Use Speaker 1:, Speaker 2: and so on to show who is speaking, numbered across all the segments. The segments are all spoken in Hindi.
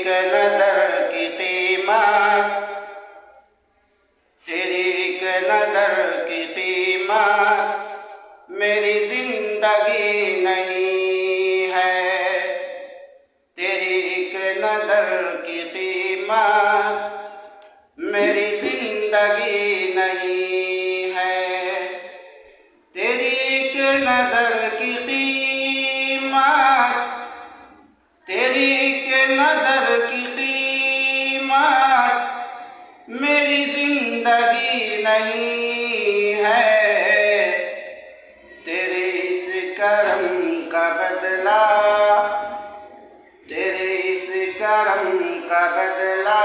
Speaker 1: नजर की कीमत, तेरी एक नजर की कीमत मेरी जिंदगी नहीं है। तेरी एक नजर की कीमत मेरी जिंदगी नहीं है। तेरी एक नजर की कीमत, तेरी एक नजर की कीमत मेरी जिंदगी नहीं है। तेरे इस करम का बदला, तेरे इस करम का बदला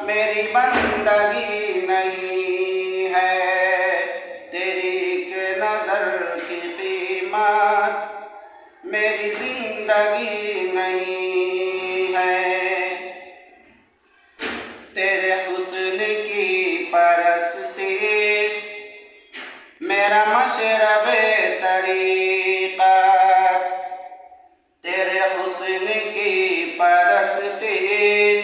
Speaker 1: मेरी बंदगी नहीं है। तेरी एक नजर की कीमत मेरी जिंदगी नहीं है। तेरे हुस्न की परस्तिश मेरा मशरबे तरीक़ा, तेरे हुस्न की परस्तिश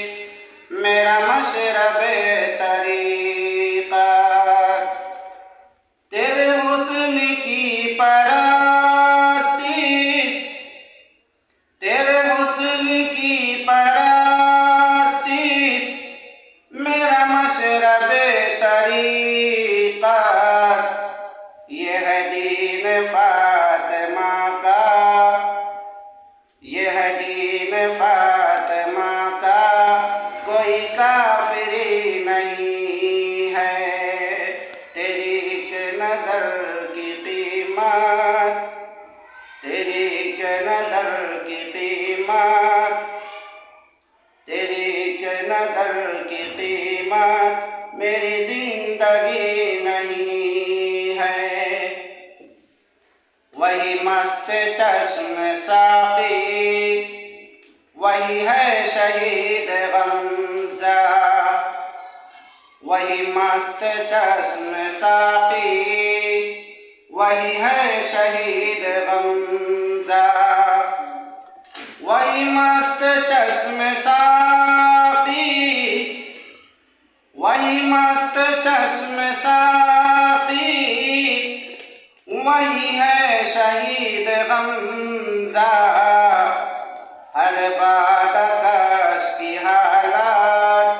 Speaker 1: मेरा मशरबे तरीक़ा। तेरे हुस्न की परस्तिश, तेरे हुस्न की परस्तिश मेरा मशरबे तरीक़ा। ये है दीन फातिमा का, ये है दीन फातिमा का, कोई काफिरी नहीं है। तेरी एक नजर की कीमत, तेरी एक नजर की कीमत, तेरी एक नजर की कीमत मेरी जिंदगी नहीं है। वही मस्त चश्म साक़ी, वही है शहीद गमज़ा। वही मस्त चश्म साक़ी, वही है शहीद गमज़ा। वही मस्त चश्म साक़ी, वही मस्त चश्म साक़ी, वही है शहीद गमज़ा। हर बादकश की हालत,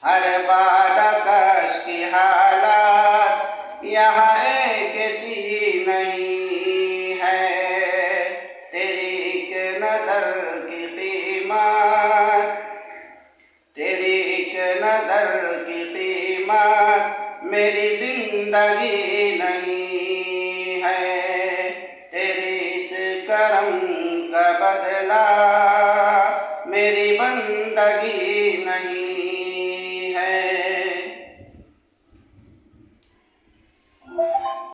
Speaker 1: हर बादकश की हालत यहाँ एक सी नहीं है। तेरी एक नजर की कीमत, तेरी एक नजर की कीमत मेरी जिंदगी नहीं है। तेरे इस करम का बदला मेरी बंदगी नहीं